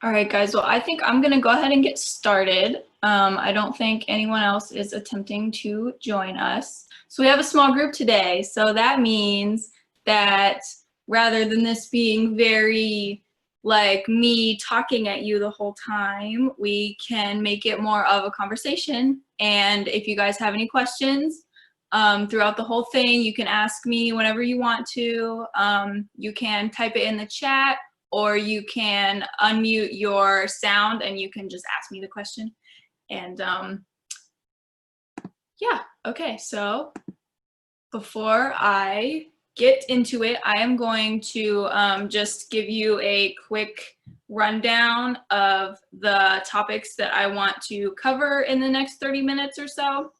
All right, guys. Well, I think I'm going to go ahead and get started. I don't think anyone else is attempting to join us. So we have a small group today. So that means that rather than this being very like me talking at you the whole time, we can make it more of a conversation. And if you guys have any questions throughout the whole thing, you can ask me whenever you want to. You can type it in the chat, or you can unmute your sound and you can just ask me the question. And yeah, okay, so before I get into it, I am going to just give you a quick rundown of the topics that I want to cover in the next 30 minutes or so.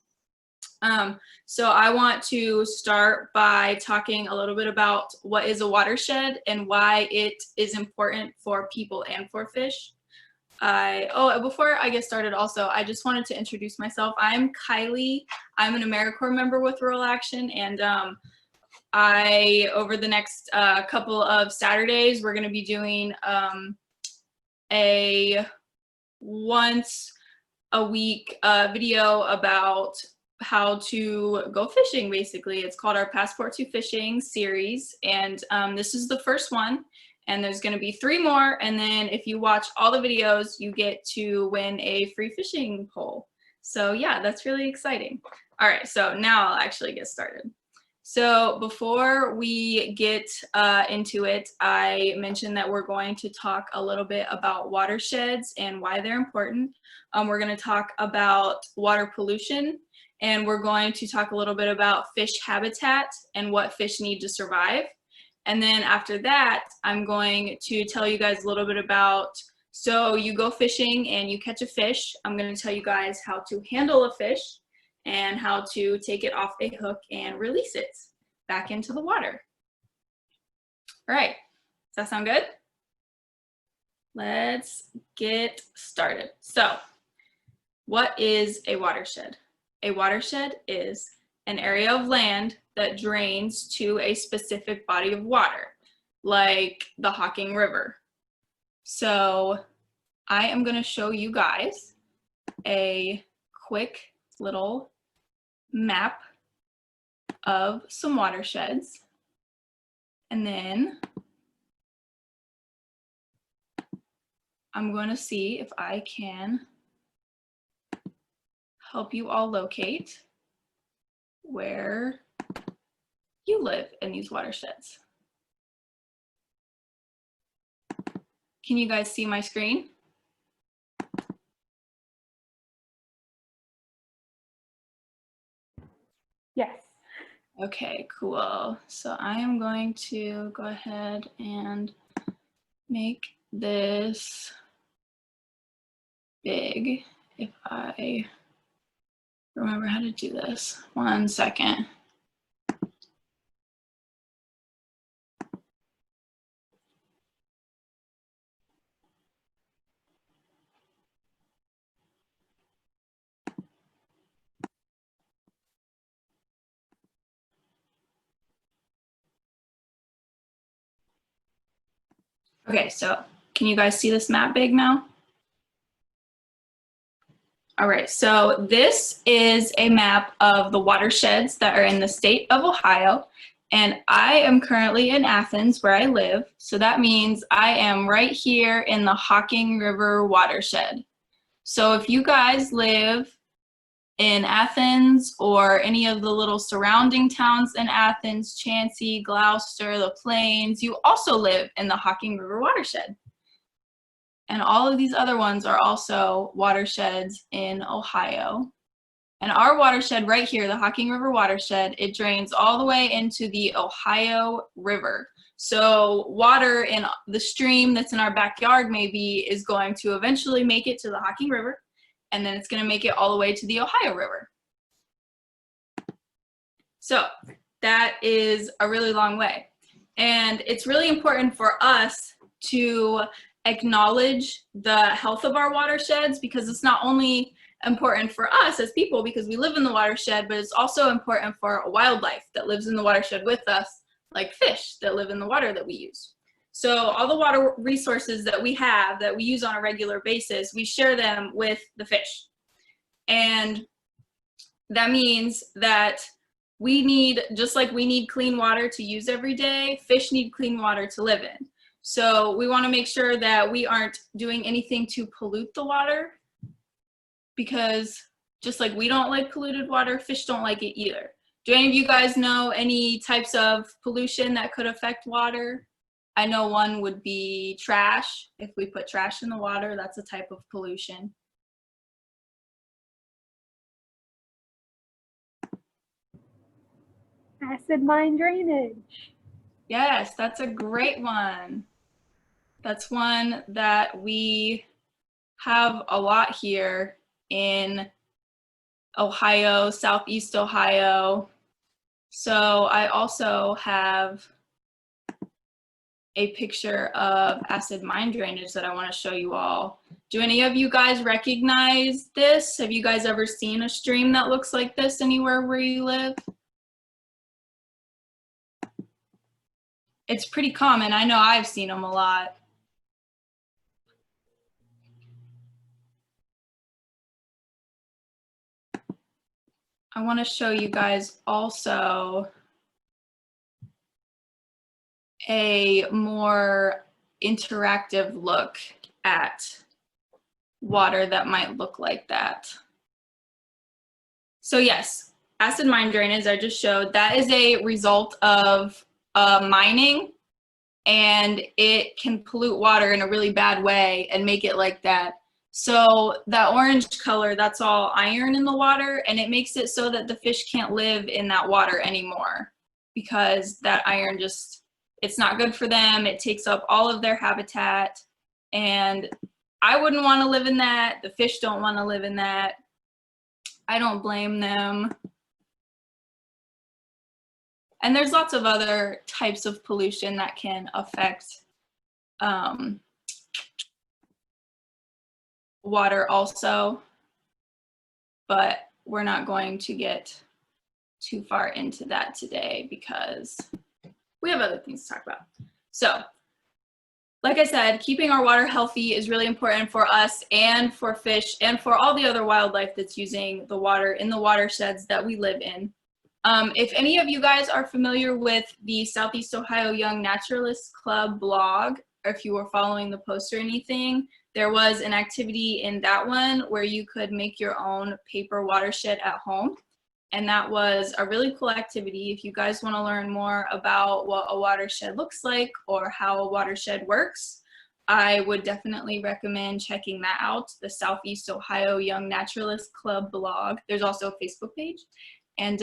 So I want to start by talking a little bit about what is a watershed and why it is important for people and for fish. Before I get started also, I just wanted to introduce myself. I'm Kylie. I'm an AmeriCorps member with Rural Action, and over the next couple of Saturdays, we're going to be doing a once a week video about how to go fishing. Basically, it's called our Passport to Fishing series, and this is the first one, and there's going to be 3 more, and then if you watch all the videos you get to win a free fishing pole. So yeah, that's really exciting. All right, so now I'll actually get started. So before we get into it, I mentioned that we're going to talk a little bit about watersheds and why they're important. We're going to talk about water pollution, and we're going to talk a little bit about fish habitat and what fish need to survive. And then after that, I'm going to tell you guys a little bit about, so you go fishing and you catch a fish. I'm going to tell you guys how to handle a fish and how to take it off a hook and release it back into the water. All right, does that sound good? Let's get started. So, what is a watershed? A watershed is an area of land that drains to a specific body of water, like the Hocking River. So I am going to show you guys a quick little map of some watersheds, and then I'm going to see if I can help you all locate where you live in these watersheds. Can you guys see my screen? Yes. Okay, cool. So I am going to go ahead and make this big if I remember how to do this. 1 second. Okay, so can you guys see this map big now? All right, so this is a map of the watersheds that are in the state of Ohio, and I am currently in Athens where I live, so that means I am right here in the Hocking River watershed. So if you guys live in Athens or any of the little surrounding towns in Athens, Chauncey, Gloucester, the Plains, you also live in the Hocking River watershed. And all of these other ones are also watersheds in Ohio. And our watershed right here, the Hocking River watershed, it drains all the way into the Ohio River. So water in the stream that's in our backyard maybe is going to eventually make it to the Hocking River, and then it's going to make it all the way to the Ohio River. So that is a really long way. And it's really important for us to acknowledge the health of our watersheds, because it's not only important for us as people because we live in the watershed, but it's also important for wildlife that lives in the watershed with us, like fish that live in the water that we use. So all the water resources that we have that we use on a regular basis, we share them with the fish. And that means that we need, just like we need clean water to use every day, fish need clean water to live in. So we want to make sure that we aren't doing anything to pollute the water, because just like we don't like polluted water, fish don't like it either. Do any of you guys know any types of pollution that could affect water? I know one would be trash. If we put trash in the water, that's a type of pollution. Acid mine drainage. Yes, that's a great one. That's one that we have a lot here in Ohio, Southeast Ohio. So I also have a picture of acid mine drainage that I want to show you all. Do any of you guys recognize this? Have you guys ever seen a stream that looks like this anywhere where you live? It's pretty common. I know I've seen them a lot. I want to show you guys also a more interactive look at water that might look like that. So yes, acid mine drainage I just showed, that is a result of mining, and it can pollute water in a really bad way and make it like that. So that orange color, that's all iron in the water, and it makes it so that the fish can't live in that water anymore, because that iron just, it's not good for them. It takes up all of their habitat, and I wouldn't want to live in that. The fish don't want to live in that. I don't blame them. And there's lots of other types of pollution that can affect water also, but we're not going to get too far into that today because we have other things to talk about. So, like I said, keeping our water healthy is really important for us and for fish and for all the other wildlife that's using the water in the watersheds that we live in. If any of you guys are familiar with the Southeast Ohio Young Naturalists Club blog, or if you were following the post or anything, there was an activity in that one where you could make your own paper watershed at home. And that was a really cool activity. If you guys want to learn more about what a watershed looks like or how a watershed works, I would definitely recommend checking that out, the Southeast Ohio Young Naturalist Club blog. There's also a Facebook page. And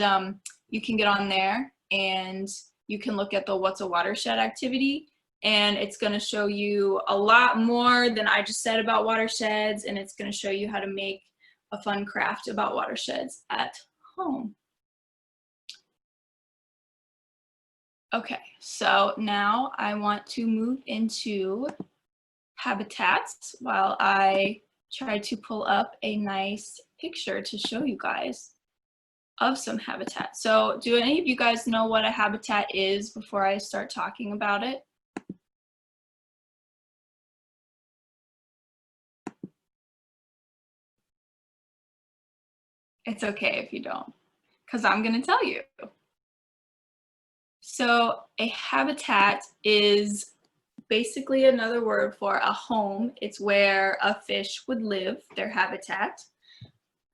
you can get on there and you can look at the What's a Watershed activity, and it's going to show you a lot more than I just said about watersheds, and it's going to show you how to make a fun craft about watersheds at home. Okay, so now I want to move into habitats while I try to pull up a nice picture to show you guys of some habitat. So do any of you guys know what a habitat is before I start talking about it? It's okay if you don't, because I'm going to tell you. So a habitat is basically another word for a home. It's where a fish would live, their habitat.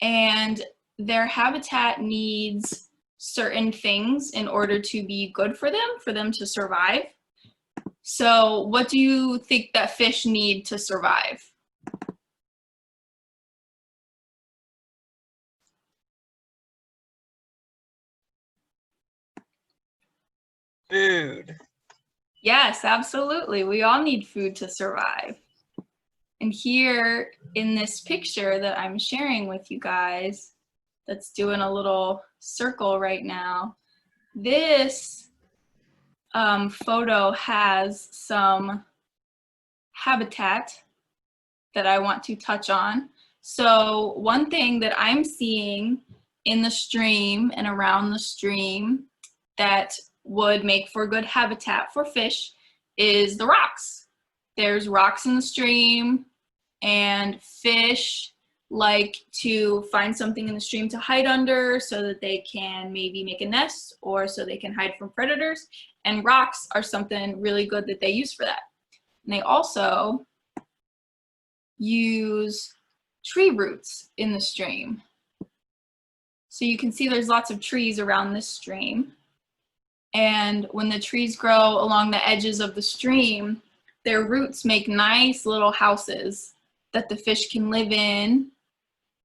And their habitat needs certain things in order to be good for them to survive. So what do you think that fish need to survive? Food. Yes, absolutely. We all need food to survive. And here in this picture that I'm sharing with you guys, that's doing a little circle right now, this photo has some habitat that I want to touch on. So one thing that I'm seeing in the stream and around the stream that would make for good habitat for fish is the rocks. There's rocks in the stream, and fish like to find something in the stream to hide under so that they can maybe make a nest or so they can hide from predators. And rocks are something really good that they use for that. And they also use tree roots in the stream. So you can see there's lots of trees around this stream. And when the trees grow along the edges of the stream, their roots make nice little houses that the fish can live in.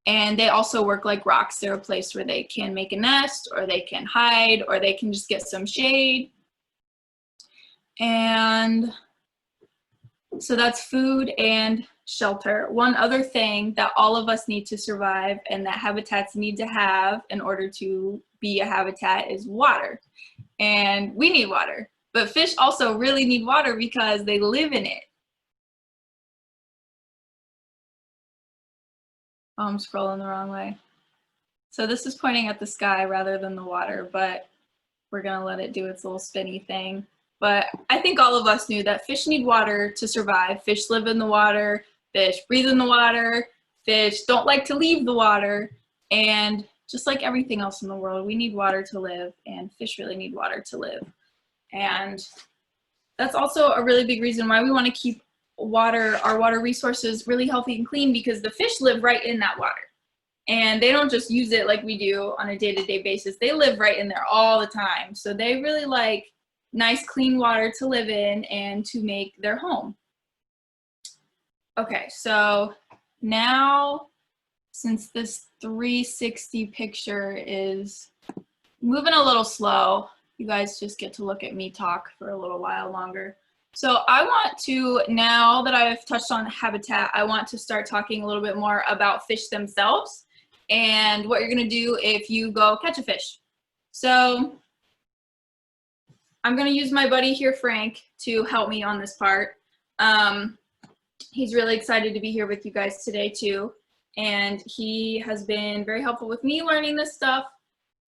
And they also work like rocks. They're a place where they can make a nest, or they can hide, or they can just get some shade. And so that's food and shelter. One other thing that all of us need to survive and that habitats need to have in order to be a habitat is water. And we need water, but fish also really need water because they live in it. Oh, I'm scrolling the wrong way. So this is pointing at the sky rather than the water, but we're gonna let it do its little spinny thing. But I think all of us knew that fish need water to survive. Fish live in the water, fish breathe in the water, fish don't like to leave the water. And just like everything else in the world, we need water to live, and fish really need water to live. And that's also a really big reason why we want to keep our water resources really healthy and clean, because the fish live right in that water. And they don't just use it like we do on a day-to-day basis. They live right in there all the time. So they really like nice, clean water to live in and to make their home. Okay, so now, since this 360 picture is moving a little slow, you guys just get to look at me talk for a little while longer. So I want to, now that I've touched on habitat, I want to start talking a little bit more about fish themselves and what you're gonna do if you go catch a fish. So I'm gonna use my buddy here, Frank, to help me on this part. He's really excited to be here with you guys today too. And he has been very helpful with me learning this stuff.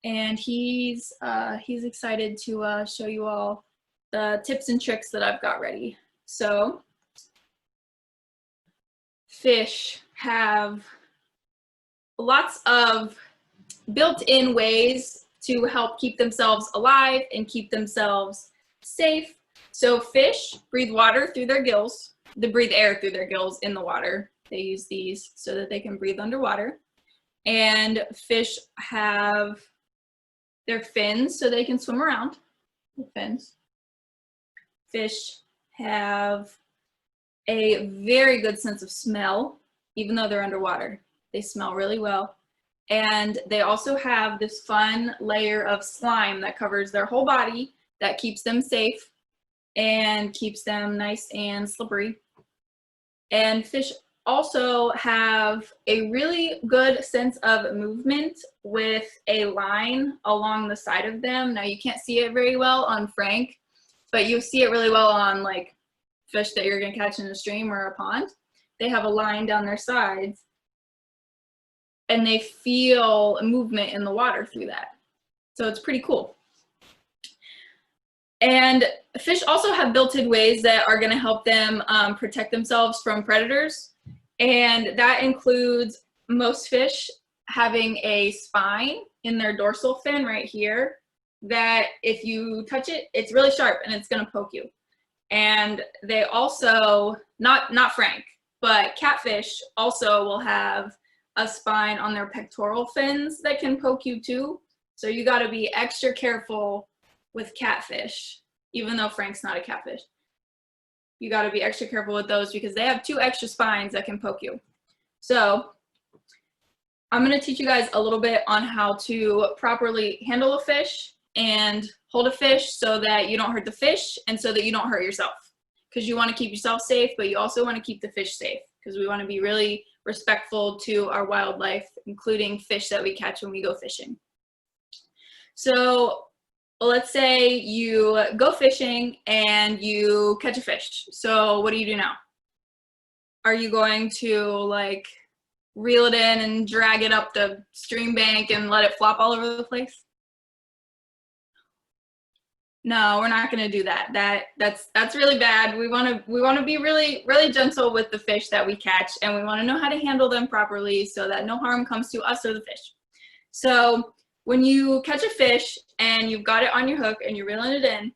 And he's excited to show you all the tips and tricks that I've got ready. So fish have lots of built-in ways to help keep themselves alive and keep themselves safe. So fish breathe water through their gills. They breathe air through their gills in the water. They use these so that they can breathe underwater. And fish have their fins so they can swim around with fins. Fish have a very good sense of smell, even though they're underwater. They smell really well. And they also have this fun layer of slime that covers their whole body that keeps them safe and keeps them nice and slippery. And fish also have a really good sense of movement with a line along the side of them. Now you can't see it very well on Frank, but you see it really well on like fish that you're gonna catch in a stream or a pond. They have a line down their sides and they feel movement in the water through that. So it's pretty cool. And fish also have built-in ways that are gonna help them protect themselves from predators. And that includes most fish having a spine in their dorsal fin right here that if you touch it, it's really sharp and it's gonna poke you. And they also, not Frank, but catfish also will have a spine on their pectoral fins that can poke you too. So you gotta be extra careful with catfish, even though Frank's not a catfish. You gotta be extra careful with those because they have 2 extra spines that can poke you. So I'm gonna teach you guys a little bit on how to properly handle a fish and hold a fish so that you don't hurt the fish and so that you don't hurt yourself. Because you wanna keep yourself safe, but you also wanna keep the fish safe because we wanna be really respectful to our wildlife, including fish that we catch when we go fishing. So let's say you go fishing and you catch a fish. So what do you do now? Are you going to like reel it in and drag it up the stream bank and let it flop all over the place? No, we're not going to do that. That's really bad. We want to be really gentle with the fish that we catch, and we want to know how to handle them properly so that no harm comes to us or the fish. So when you catch a fish and you've got it on your hook and you're reeling it in,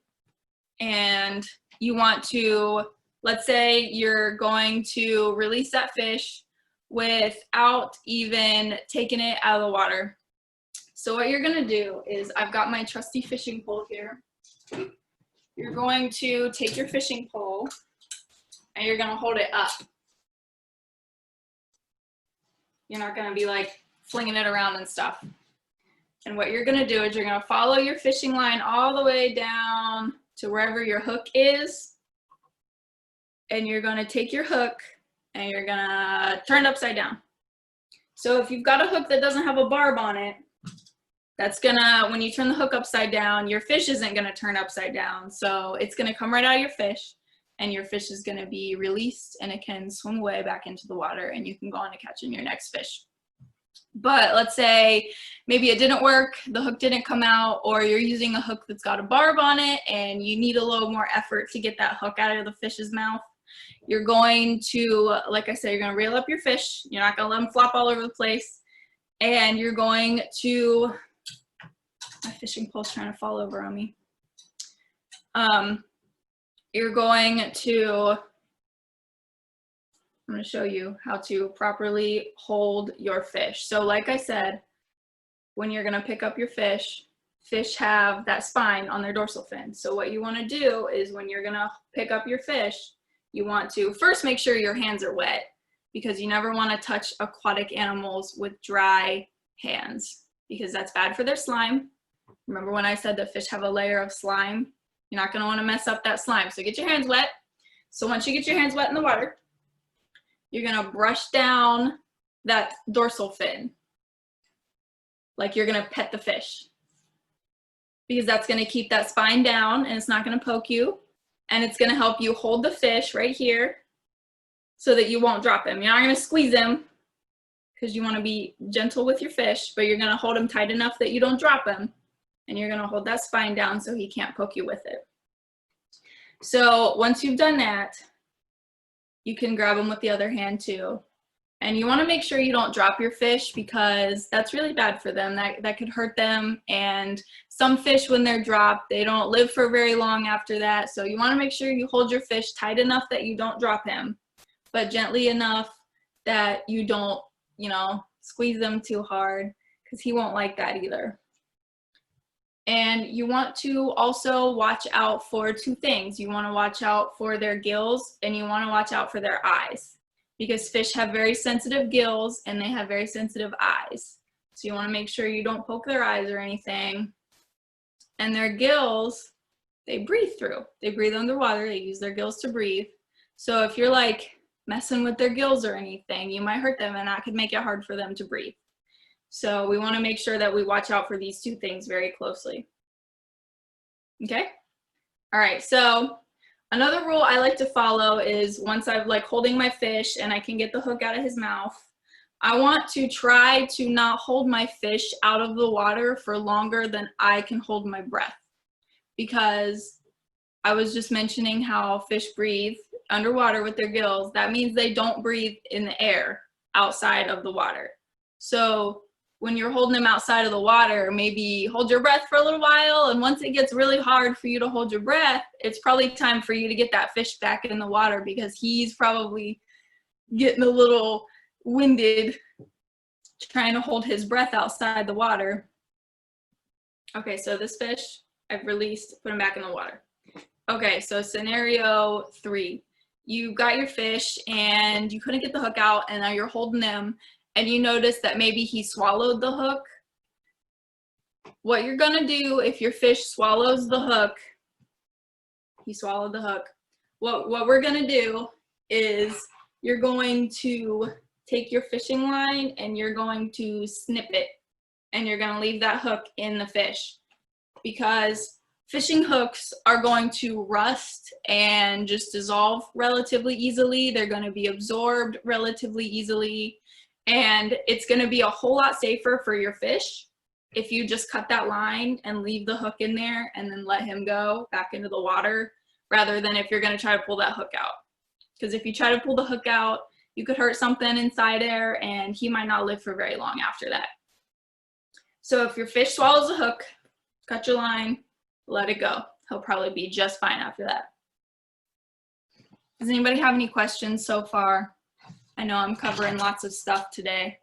and you want to, let's say you're going to release that fish without even taking it out of the water. So what you're going to do is, I've got my trusty fishing pole here. You're going to take your fishing pole and you're going to hold it up. You're not going to be like flinging it around and stuff. And what you're going to do is you're going to follow your fishing line all the way down to wherever your hook is. And you're going to take your hook and you're going to turn it upside down. So if you've got a hook that doesn't have a barb on it, that's gonna, when you turn the hook upside down, your fish isn't gonna turn upside down. So it's gonna come right out of your fish, and your fish is gonna be released and it can swim away back into the water, and you can go on to catching your next fish. But let's say maybe it didn't work, the hook didn't come out, or you're using a hook that's got a barb on it and you need a little more effort to get that hook out of the fish's mouth. You're going to, like I said, you're gonna reel up your fish. You're not gonna let them flop all over the place. And you're going to, my fishing pole's trying to fall over on me. You're going to, I'm going to show you how to properly hold your fish. So like I said, when you're going to pick up your fish, fish have that spine on their dorsal fin. So what you want to do is, when you're going to pick up your fish, you want to first make sure your hands are wet, because you never want to touch aquatic animals with dry hands, because that's bad for their slime. Remember when I said that fish have a layer of slime? You're not going to want to mess up that slime. So get your hands wet. So once you get your hands wet in the water, you're going to brush down that dorsal fin like you're going to pet the fish, because that's going to keep that spine down and it's not going to poke you, and it's going to help you hold the fish right here so that you won't drop him. You're not going to squeeze him, because you want to be gentle with your fish, but you're going to hold him tight enough that you don't drop him. And you're going to hold that spine down so he can't poke you with it. So once you've done that, you can grab him with the other hand too. And you want to make sure you don't drop your fish, because that's really bad for them. That could hurt them. And some fish, when they're dropped, they don't live for very long after that. So you want to make sure you hold your fish tight enough that you don't drop him, but gently enough that you don't, you know, squeeze them too hard, because he won't like that either. And you want to also watch out for two things. You want to watch out for their gills, and you want to watch out for their eyes, because fish have very sensitive gills and they have very sensitive eyes. So you want to make sure you don't poke their eyes or anything. And their gills, they breathe through. They breathe underwater. They use their gills to breathe. So if you're like messing with their gills or anything, you might hurt them, and that could make it hard for them to breathe. So we want to make sure that we watch out for these two things very closely. Okay? All right, so another rule I like to follow is, once I've like holding my fish and I can get the hook out of his mouth, I want to try to not hold my fish out of the water for longer than I can hold my breath. Because I was just mentioning how fish breathe underwater with their gills. That means they don't breathe in the air outside of the water. So when you're holding them outside of the water, maybe hold your breath for a little while, and once it gets really hard for you to hold your breath, it's probably time for you to get that fish back in the water, because he's probably getting a little winded trying to hold his breath outside the water. Okay, so this fish I've released, put him back in the water. Okay, so scenario 3. You got your fish and you couldn't get the hook out, and now you're holding him, and you notice that maybe he swallowed the hook. What you're gonna do if your fish swallows the hook, he swallowed the hook, what we're gonna do is, you're going to take your fishing line and you're going to snip it, and you're gonna leave that hook in the fish, because fishing hooks are going to rust and just dissolve relatively easily. They're going to be absorbed relatively easily, and it's going to be a whole lot safer for your fish if you just cut that line and leave the hook in there and then let him go back into the water, rather than if you're going to try to pull that hook out. Because if you try to pull the hook out, you could hurt something inside there and he might not live for very long after that. So if your fish swallows a hook, cut your line, let it go. He'll probably be just fine after that. Does anybody have any questions so far? I know I'm covering lots of stuff today.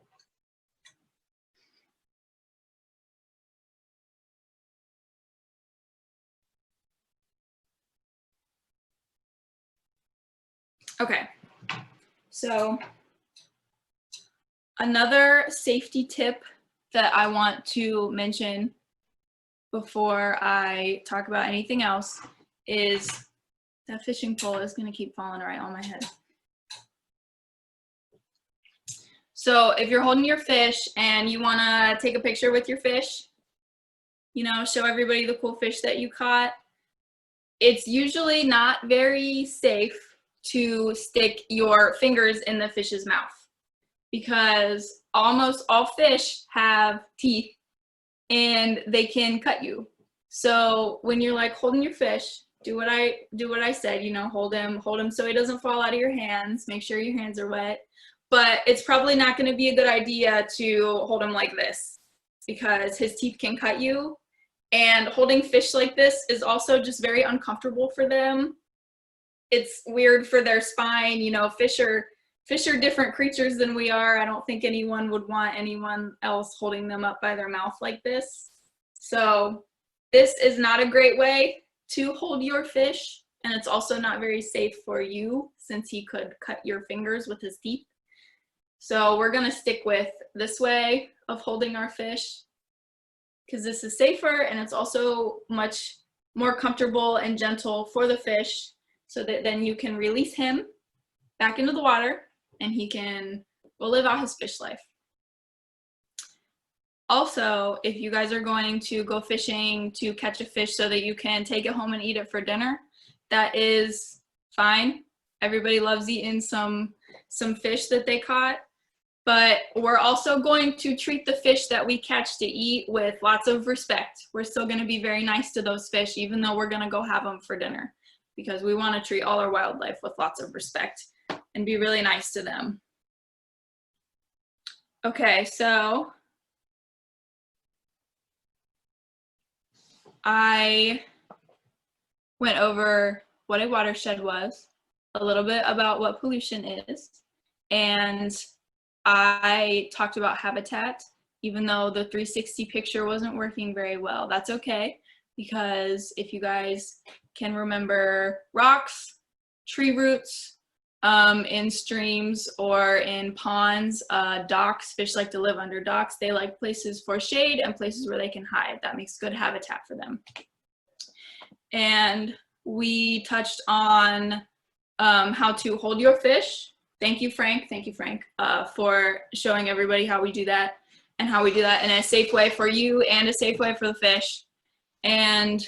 Okay, so another safety tip that I want to mention before I talk about anything else is that fishing pole is going to keep falling right on my head. So if you're holding your fish and you want to take a picture with your fish, you know, show everybody the cool fish that you caught, it's usually not very safe to stick your fingers in the fish's mouth, because almost all fish have teeth and they can cut you. So when you're like holding your fish, do what I said, you know, hold him so he doesn't fall out of your hands. Make sure your hands are wet. But it's probably not going to be a good idea to hold him like this, because his teeth can cut you. And holding fish like this is also just very uncomfortable for them. It's weird for their spine. You know, fish are different creatures than we are. I don't think anyone would want anyone else holding them up by their mouth like this. So this is not a great way to hold your fish. And it's also not very safe for you, since he could cut your fingers with his teeth. So we're going to stick with this way of holding our fish, because this is safer and it's also much more comfortable and gentle for the fish, so that then you can release him back into the water and he can go live out his fish life. Also, if you guys are going to go fishing to catch a fish so that you can take it home and eat it for dinner, that is fine. Everybody loves eating some fish that they caught. But we're also going to treat the fish that we catch to eat with lots of respect. We're still going to be very nice to those fish, even though we're going to go have them for dinner, because we want to treat all our wildlife with lots of respect and be really nice to them. Okay, so I went over what a watershed was, a little bit about what pollution is, and I talked about habitat, even though the 360 picture wasn't working very well. That's okay, because if you guys can remember rocks, tree roots, in streams or in ponds, docks, fish like to live under docks. They like places for shade and places where they can hide. That makes good habitat for them. And we touched on how to hold your fish. Thank you, Frank, for showing everybody how we do that, and how we do that in a safe way for you and a safe way for the fish. And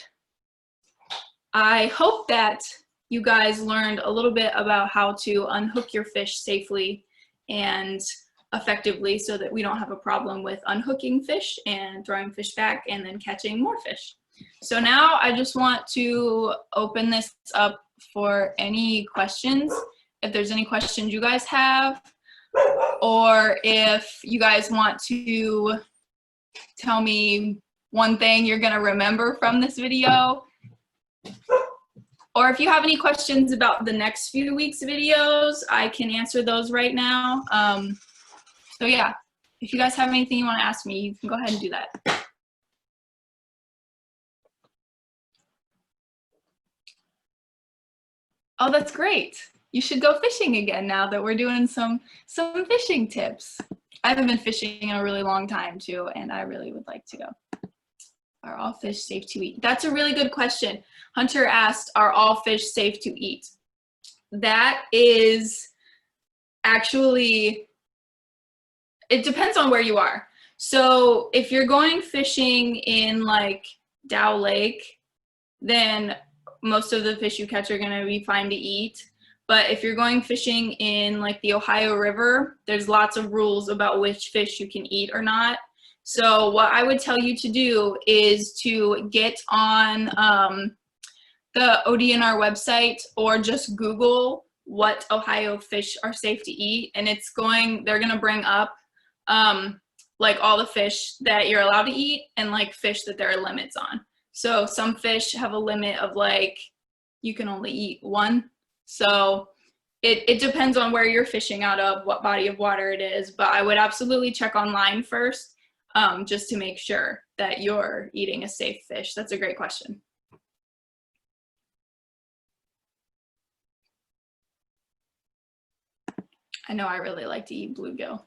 I hope that you guys learned a little bit about how to unhook your fish safely and effectively, so that we don't have a problem with unhooking fish and throwing fish back and then catching more fish. So now I just want to open this up for any questions. If there's any questions you guys have, or if you guys want to tell me one thing you're gonna remember from this video, or if you have any questions about the next few weeks' videos, I can answer those right now. So yeah, if you guys have anything you want to ask me, you can go ahead and do that. Oh, that's great. You should go fishing again now that we're doing some fishing tips. I haven't been fishing in a really long time too, and I really would like to go. Are all fish safe to eat? That's a really good question. Hunter asked, are all fish safe to eat? That is actually, it depends on where you are. So if you're going fishing in like Dow Lake, then most of the fish you catch are gonna be fine to eat. But if you're going fishing in like the Ohio River, there's lots of rules about which fish you can eat or not. So what I would tell you to do is to get on the ODNR website or just Google what Ohio fish are safe to eat, and they're gonna bring up like all the fish that you're allowed to eat and like fish that there are limits on. So some fish have a limit of like you can only eat one. So it depends on where you're fishing out of, what body of water it is, but I would absolutely check online first just to make sure that you're eating a safe fish. That's a great question. I know I really like to eat bluegill.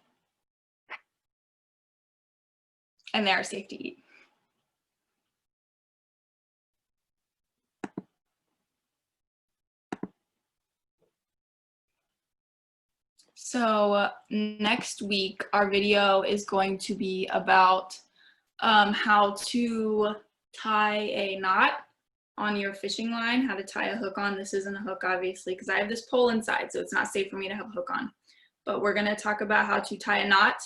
And they are safe to eat. So next week, our video is going to be about how to tie a knot on your fishing line, how to tie a hook on. This isn't a hook, obviously, because I have this pole inside, so it's not safe for me to have a hook on. But we're gonna talk about how to tie a knot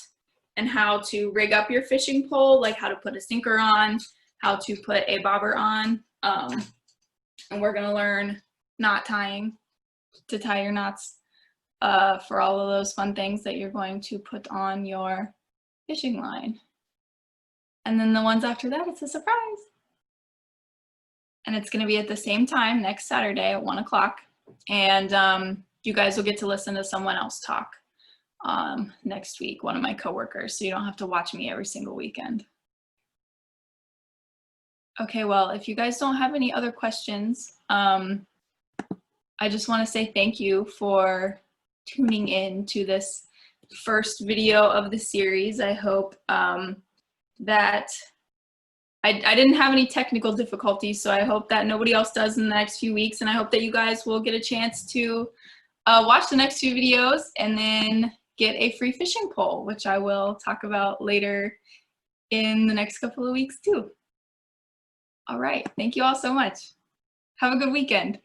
and how to rig up your fishing pole, like how to put a sinker on, how to put a bobber on. And we're gonna learn knot tying to tie your knots for all of those fun things that you're going to put on your fishing line. And then the ones after that, it's a surprise. And it's gonna be at the same time next Saturday at 1 o'clock. And you guys will get to listen to someone else talk next week, one of my coworkers, so you don't have to watch me every single weekend. Okay, well, if you guys don't have any other questions, I just want to say thank you for tuning in to this first video of the series. I hope that I didn't have any technical difficulties, so I hope that nobody else does in the next few weeks, and I hope that you guys will get a chance to watch the next few videos and then get a free fishing pole, which I will talk about later in the next couple of weeks too. All right, thank you all so much. Have a good weekend.